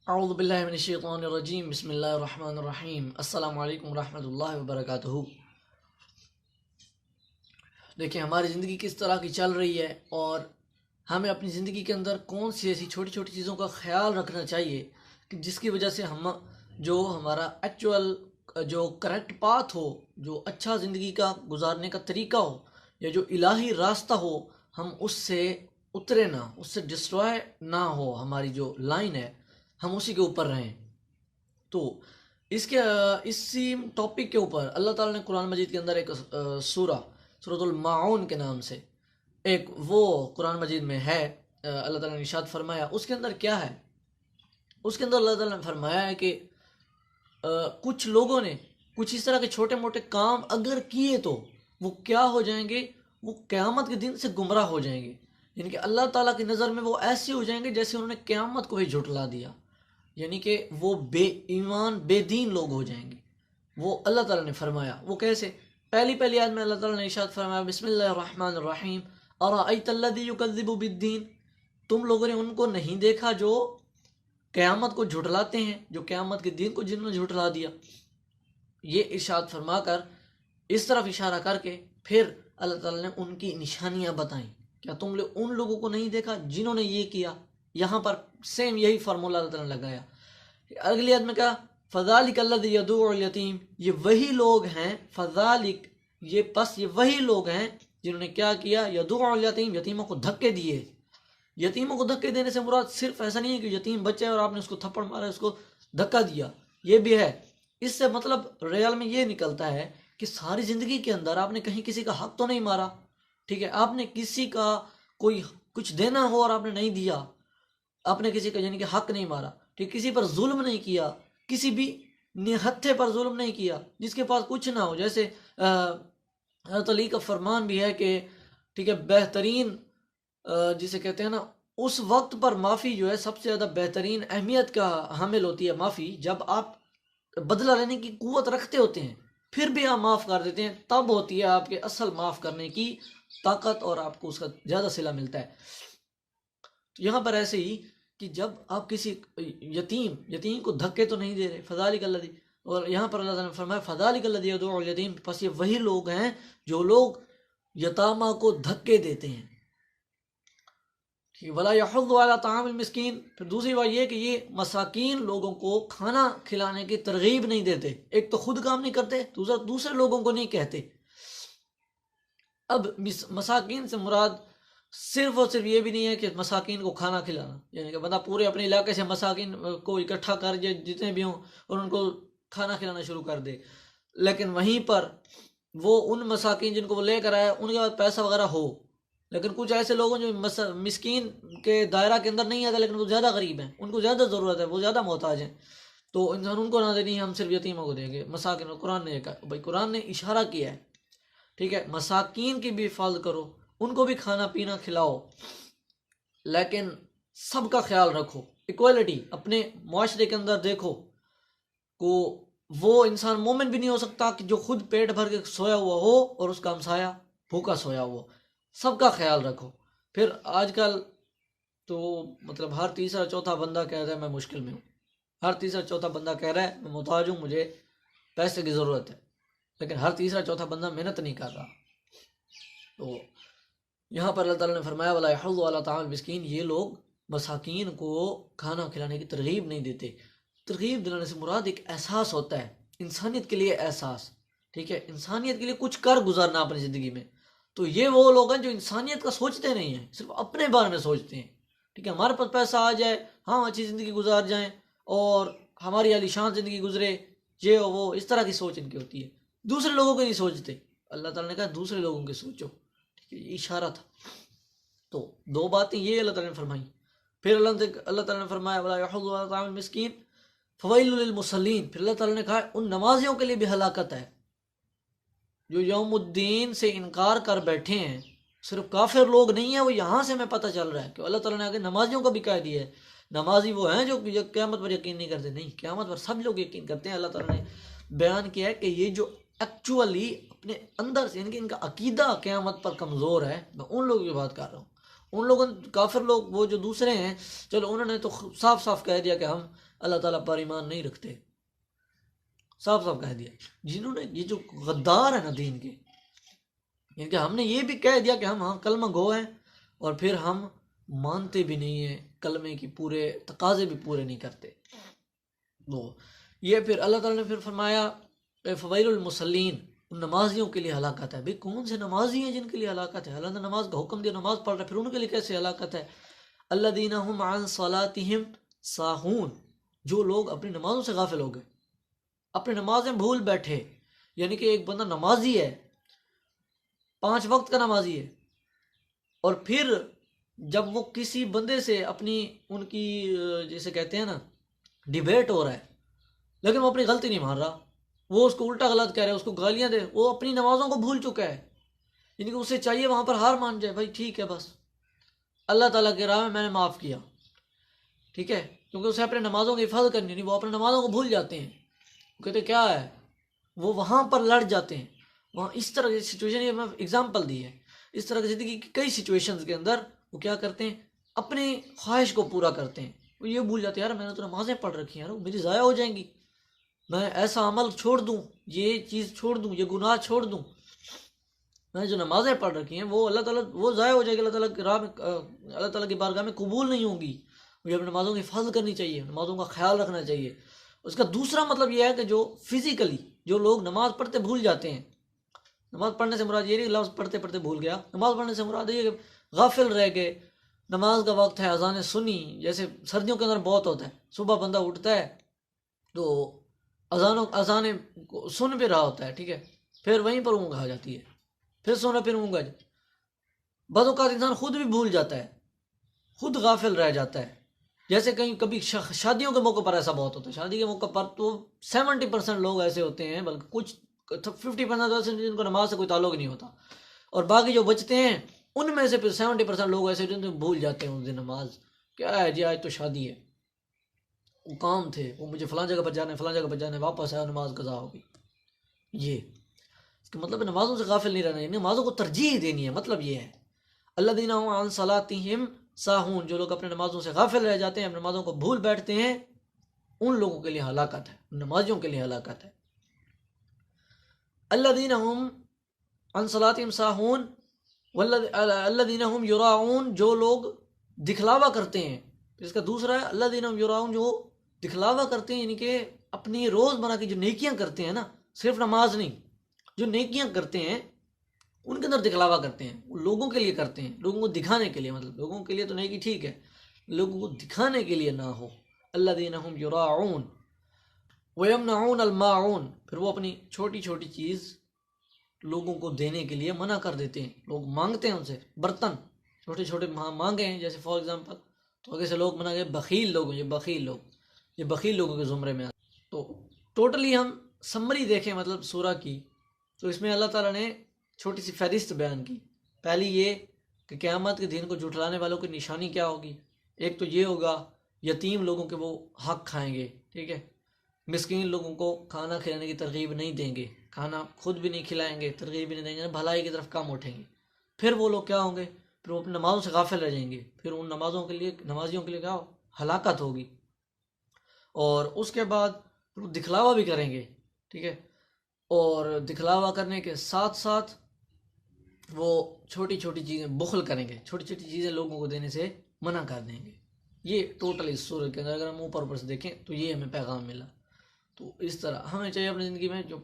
اعوذ باللہ من الشیطان الرجیم بسم اللہ الرحمن الرحیم السلام علیکم ورحمۃ اللہ وبرکاتہ۔ دیکھیں ہماری زندگی کس طرح کی چل رہی ہے اور ہمیں اپنی زندگی کے اندر کون سی ایسی چھوٹی چھوٹی چیزوں کا خیال رکھنا چاہیے کہ جس کی وجہ سے ہم جو ہمارا ایکچول جو کریکٹ پاتھ ہو، جو اچھا زندگی کا گزارنے کا طریقہ ہو یا جو الہی راستہ ہو، ہم اس سے اترے نہ، اس سے ڈسٹروائے نہ ہو، ہماری جو لائن ہے ہم اسی کے اوپر رہیں۔ تو اسی ٹاپک کے اوپر اللہ تعالیٰ نے قرآن مجید کے اندر ایک سورۃ الماعون کے نام سے ایک وہ قرآن مجید میں ہے، اللہ تعالیٰ نے ارشاد فرمایا۔ اس کے اندر کیا ہے؟ اس کے اندر اللہ تعالیٰ نے فرمایا ہے کہ کچھ لوگوں نے کچھ اس طرح کے چھوٹے موٹے کام اگر کیے تو وہ کیا ہو جائیں گے؟ وہ قیامت کے دن سے گمراہ ہو جائیں گے، یعنی کہ اللہ تعالیٰ کی نظر میں وہ ایسے ہو جائیں گے جیسے انہوں نے قیامت کو ہی جھٹلا دیا، یعنی کہ وہ بے ایمان بے دین لوگ ہو جائیں گے۔ وہ اللہ تعالیٰ نے فرمایا وہ کیسے؟ پہلی آیت میں اللہ تعالیٰ نے ارشاد فرمایا بسم اللہ الرحمن الرحیم ارأیت الذی یکذب بالدین، تم لوگوں نے ان کو نہیں دیکھا جو قیامت کو جھٹلاتے ہیں، جو قیامت کے دن کو جنہوں نے جھٹلا دیا۔ یہ ارشاد فرما کر اس طرف اشارہ کر کے پھر اللہ تعالیٰ نے ان کی نشانیاں بتائیں، کیا تم نے ان لوگوں کو نہیں دیکھا جنہوں نے یہ کیا؟ یہاں پر سیم یہی فارمولہ اللہ تعالیٰ نے لگایا۔ اگلی آیت میں کہا فذالک الذی یدعو الیتیم، یہ وہی لوگ ہیں، فذالک یہ وہی لوگ ہیں جنہوں نے کیا کیا؟ یدعو الیتیم، یتیموں کو دھکے دیے۔ یتیموں کو دھکے دینے سے مراد صرف ایسا نہیں ہے کہ یتیم بچہ ہے اور آپ نے اس کو تھپڑ مارا، اس کو دھکا دیا، یہ بھی ہے۔ اس سے مطلب ریال میں یہ نکلتا ہے کہ ساری زندگی کے اندر آپ نے کہیں کسی کا حق تو نہیں مارا، ٹھیک ہے؟ آپ نے کسی کا کوئی کچھ دینا ہو اور آپ نے نہیں دیا، آپ نے کسی کا یعنی کہ حق نہیں مارا، ٹھیک، کسی پر ظلم نہیں کیا، کسی بھی نہتھے پر ظلم نہیں کیا جس کے پاس کچھ نہ ہو۔ جیسے حضرت علی کا فرمان بھی ہے کہ ٹھیک ہے، بہترین جسے کہتے ہیں نا، اس وقت پر معافی جو ہے سب سے زیادہ بہترین اہمیت کا حامل ہوتی ہے معافی، جب آپ بدلہ لینے کی قوت رکھتے ہوتے ہیں پھر بھی آپ معاف کر دیتے ہیں، تب ہوتی ہے آپ کے اصل معاف کرنے کی طاقت اور آپ کو اس کا زیادہ صلہ ملتا ہے۔ تو یہاں پر ایسے ہی کہ جب آپ کسی یتیم کو دھکے تو نہیں دے رہے، فذالک الذی، اور یہاں پر اللہ تعالیٰ نے فرمایا فذالک الذی یدعو الیتیم، پس یہ وہی لوگ ہیں جو لوگ یتامہ کو دھکے دیتے ہیں، ولا یحض علی طعام المسکین۔ پھر دوسری بات یہ کہ یہ مساکین لوگوں کو کھانا کھلانے کی ترغیب نہیں دیتے، ایک تو خود کام نہیں کرتے، دوسرے لوگوں کو نہیں کہتے۔ اب مساکین سے مراد صرف اور صرف یہ بھی نہیں ہے کہ مساکین کو کھانا کھلانا، یعنی کہ بندہ پورے اپنے علاقے سے مساکین کو اکٹھا کر جتنے بھی ہوں اور ان کو کھانا کھلانا شروع کر دے، لیکن وہیں پر وہ ان مساکین جن کو وہ لے کر آیا ان کے پاس پیسہ وغیرہ ہو، لیکن کچھ ایسے لوگوں جو مسکین کے دائرہ کے اندر نہیں آتے لیکن وہ زیادہ غریب ہیں، ان کو زیادہ ضرورت ہے، وہ زیادہ محتاج ہیں، تو انسان ان کو نہ دینی، ہم صرف یتیموں کو دیں گے، مساکین کو۔ قرآن نے کہا بھائی، قرآن نے اشارہ کیا ہے، ٹھیک ہے، مساکین کی بھی حفاظت کرو، ان کو بھی کھانا پینا کھلاؤ، لیکن سب کا خیال رکھو، ایکوالٹی اپنے معاشرے کے اندر دیکھو کو وہ انسان مومن بھی نہیں ہو سکتا کہ جو خود پیٹ بھر کے سویا ہوا ہو اور اس کا ہمسایہ بھوکا سویا ہوا ہو، سب کا خیال رکھو۔ پھر آج کل تو مطلب ہر تیسرا چوتھا بندہ کہہ رہا ہے میں مشکل میں ہوں، ہر تیسرا چوتھا بندہ کہہ رہا ہے میں محتاج ہوں، مجھے پیسے کی ضرورت ہے، لیکن ہر تیسرا چوتھا بندہ محنت نہیں کر رہا۔ تو یہاں پر اللہ تعالیٰ نے فرمایا ولا یحض علی طعام المسکین، یہ لوگ مساکین کو کھانا کھلانے کی ترغیب نہیں دیتے۔ ترغیب دلانے سے مراد ایک احساس ہوتا ہے، انسانیت کے لیے احساس، ٹھیک ہے، انسانیت کے لیے کچھ کر گزارنا اپنی زندگی میں۔ تو یہ وہ لوگ ہیں جو انسانیت کا سوچتے نہیں ہیں، صرف اپنے بارے میں سوچتے ہیں، ٹھیک ہے، ہمارے پاس پیسہ آ جائے، ہم اچھی زندگی گزار جائیں اور ہماری عالی شان زندگی گزرے، یہ وہ اس طرح کی سوچ ان کی ہوتی ہے، دوسرے لوگوں کو نہیں سوچتے۔ اللہ تعالیٰ نے کہا دوسرے لوگوں کے سوچو، یہ اشارہ تھا۔ تو دو باتیں یہ اللہ تعالیٰ نے فرمائی۔ پھر اللہ تعالیٰ نے فرمایا ولا یحض علی طعام المسکین فویل للمصلین، پھر اللہ تعالیٰ نے کہا ان نمازیوں کے لیے بھی ہلاکت ہے جو یوم الدین سے انکار کر بیٹھے ہیں۔ صرف کافر لوگ نہیں ہیں، وہ یہاں سے ہمیں پتہ چل رہا ہے کہ اللہ تعالیٰ نے آگے نمازیوں کو بھی کہہ دیا ہے، نمازی وہ ہیں جو قیامت پر یقین نہیں کرتے، نہیں، قیامت پر سب لوگ یقین کرتے ہیں۔ اللہ تعالیٰ نے بیان کیا ہے کہ یہ جو ایکچولی اپنے اندر سے، یعنی کہ ان کا عقیدہ قیامت پر کمزور ہے، میں ان لوگوں کی بات کر رہا ہوں۔ ان لوگوں کافر لوگ وہ جو دوسرے ہیں، چلو انہوں نے تو صاف صاف کہہ دیا کہ ہم اللہ تعالیٰ پر ایمان نہیں رکھتے. صاف صاف کہہ دیا. جنہوں نے یہ جو غدار ہیں نا دین کے، یعنی کہ ہم نے یہ بھی کہہ دیا کہ ہم ہاں کلمہ گو ہیں، اور پھر ہم مانتے بھی نہیں ہیں، کلمے کی پورے تقاضے بھی پورے نہیں کرتے. وہ یہ پھر اللہ تعالیٰ نے پھر فرمایا فویل المصلین، ان نمازیوں کے لیے ہلاکت ہے. بھئی کون سے نمازی ہیں جن کے لیے ہلاکت ہے؟ اللہ نے نماز کا حکم دیا، نماز پڑھ رہے، پھر ان کے لیے کیسے ہلاکت ہے؟ الذین هم عن صلاتهم ساہون، جو لوگ اپنی نمازوں سے غافل ہو گئے، اپنی نمازیں بھول بیٹھے. یعنی کہ ایک بندہ نمازی ہے، 5 وقت کا نمازی ہے، اور پھر جب وہ کسی بندے سے اپنی ان کی جیسے کہتے ہیں نا ڈیبیٹ ہو رہا ہے، لیکن وہ اپنی غلطی نہیں مان رہا، وہ اس کو الٹا غلط کہہ رہا ہے، اس کو گالیاں دے، وہ اپنی نمازوں کو بھول چکا ہے. یعنی کہ اسے چاہیے وہاں پر ہار مان جائے، بھائی ٹھیک ہے بس اللہ تعالیٰ کی راہ میں نے معاف کیا، ٹھیک ہے، کیونکہ اسے اپنے نمازوں کی حفاظت کرنی نہیں. وہ اپنے نمازوں کو بھول جاتے ہیں، وہ کہتے کیا ہے، وہ وہاں پر لڑ جاتے ہیں. وہاں اس طرح کی سچویشن، یہ میں اگزامپل دی ہے، اس طرح کی زندگی کی کئی سچویشنز کے اندر وہ کیا کرتے ہیں، اپنی خواہش کو پورا کرتے ہیں. وہ یہ بھول جاتے ہیں یار میں نے تو نمازیں پڑھ رکھی ہیں، یار وہ میری ضائع ہو جائیں گی، میں ایسا عمل چھوڑ دوں، یہ چیز چھوڑ دوں، یہ گناہ چھوڑ دوں، میں نے جو نمازیں پڑھ رکھی ہیں وہ اللہ تعالیٰ وہ ضائع ہو جائے گی، اللہ تعالیٰ کی راہ میں اللہ تعالیٰ کی بارگاہ میں قبول نہیں ہوں گی. مجھے اپنی نمازوں کی حفاظت کرنی چاہیے، نمازوں کا خیال رکھنا چاہیے. اس کا دوسرا مطلب یہ ہے کہ جو فزیکلی جو لوگ نماز پڑھتے بھول جاتے ہیں، نماز پڑھنے سے مراد یہ نہیں لفظ پڑھتے پڑھتے بھول گیا، نماز پڑھنے سے مراد یہ کہ غافل رہ گئے، نماز کا وقت ہے، اذانیں سنی، جیسے سردیوں کے اندر بہت ہوتا ہے، صبح بندہ اٹھتا ہے تو اذانیں سن بھی رہا ہوتا ہے، ٹھیک ہے، پھر وہیں پر اونگ آ جاتی ہے، پھر سونا، پھر اونگ آ جاتی ہے. بعض اوقات انسان خود بھی بھول جاتا ہے، خود غافل رہ جاتا ہے. جیسے کہیں کبھی شادیوں کے موقع پر ایسا بہت ہوتا ہے، شادی کے موقع پر تو 70% لوگ ایسے ہوتے ہیں، بلکہ کچھ 50% ایسے جن کو نماز سے کوئی تعلق نہیں ہوتا، اور باقی جو بچتے ہیں ان میں سے پھر 70% لوگ ایسے جن کو بھول جاتے ہیں اس دن نماز. کیا ہے جی آج تو شادی ہے، وہ کام تھے، وہ مجھے فلاں جگہ پر جانا ہے، فلاں جگہ پر جانا ہے، واپس آیا نماز قضا ہوگی. یہ اس کا مطلب ہے نمازوں سے غافل نہیں رہنا ہے، نمازوں کو ترجیح دینی ہے. مطلب یہ ہے الذین هم عن صلاتهم ساہون، جو لوگ اپنے نمازوں سے غافل رہ جاتے ہیں، اپنے نمازوں کو بھول بیٹھتے ہیں، ان لوگوں کے لیے ہلاکت ہے، ان نمازیوں کے لیے ہلاکت ہے. الذین هم عن صلاتهم ساہون والذین هم یراؤون، جو لوگ دکھلاوا کرتے ہیں. اس کا دوسرا ہے الذین هم یراؤون، جو دکھلاوا کرتے ہیں، یعنی کہ اپنی روزمرہ کی جو نیکیاں کرتے ہیں نا، صرف نماز نہیں، جو نیکیاں کرتے ہیں ان کے اندر دکھلاوا کرتے ہیں، وہ لوگوں کے لیے کرتے ہیں، لوگوں کو دکھانے کے لیے. مطلب لوگوں کے لیے تو نیکی ٹھیک ہے، لوگوں کو دکھانے کے لیے نہ ہو. الذین هم یراؤون ویمنعون الماعون، پھر وہ اپنی چھوٹی چھوٹی چیز لوگوں کو دینے کے لیے منع کر دیتے ہیں. لوگ مانگتے ہیں ان سے برتن، چھوٹے چھوٹے مانگے ہیں، جیسے فار ایگزامپل تو آگے سے لوگ منع کرتے، بخیل لوگ ہیں، یہ بخیل لوگوں کے زمرے میں آتے. تو ٹوٹلی ہم سمری دیکھیں مطلب سورہ کی، تو اس میں اللہ تعالیٰ نے چھوٹی سی فہرست بیان کی. پہلی یہ کہ قیامت کے دن کو جھٹلانے والوں کی نشانی کیا ہوگی. ایک تو یہ ہوگا یتیم لوگوں کے وہ حق کھائیں گے، ٹھیک ہے، مسکین لوگوں کو کھانا کھلانے کی ترغیب نہیں دیں گے، کھانا خود بھی نہیں کھلائیں گے، ترغیب بھی نہیں دیں گے، بھلائی کی طرف کام اٹھیں گے. پھر وہ لوگ کیا ہوں گے، پھر وہ اپنی نمازوں سے غافل رہ جائیں گے، پھر ان نمازیوں کے لیے کیا ہلاکت ہوگی. اور اس کے بعد وہ دکھلاوا بھی کریں گے، ٹھیک ہے، اور دکھلاوا کرنے کے ساتھ ساتھ وہ چھوٹی چھوٹی چیزیں بخل کریں گے، چھوٹی چھوٹی چیزیں لوگوں کو دینے سے منع کر دیں گے. یہ ٹوٹل اس سورہ کے اندر اگر ہم اوپر سے دیکھیں تو یہ ہمیں پیغام ملا. تو اس طرح ہمیں چاہیے اپنی زندگی میں جو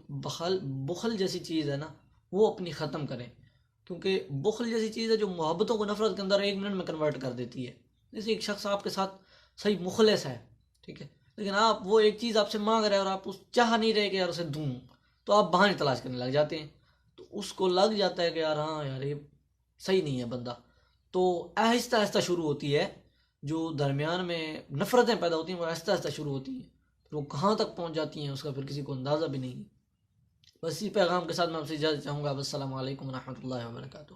بخل جیسی چیز ہے نا وہ اپنی ختم کریں، کیونکہ بخل جیسی چیز ہے جو محبتوں کو نفرت کے اندر 1 منٹ میں کنورٹ کر دیتی ہے. جیسے ایک شخص آپ کے ساتھ صحیح مخلص ہے، ٹھیک ہے، لیکن آپ وہ ایک چیز آپ سے مانگ رہے ہیں اور آپ اس چاہ نہیں رہے کہ یار اسے دوں، تو آپ بہانے تلاش کرنے لگ جاتے ہیں. تو اس کو لگ جاتا ہے کہ یار ہاں یار یہ صحیح نہیں ہے بندہ. تو آہستہ آہستہ شروع ہوتی ہے، جو درمیان میں نفرتیں پیدا ہوتی ہیں وہ آہستہ آہستہ شروع ہوتی ہیں، پھر وہ کہاں تک پہنچ جاتی ہیں اس کا پھر کسی کو اندازہ بھی نہیں. بس اسی پیغام کے ساتھ میں آپ سے اجازت چاہوں گا. السلام علیکم ورحمۃ اللہ وبرکاتہ.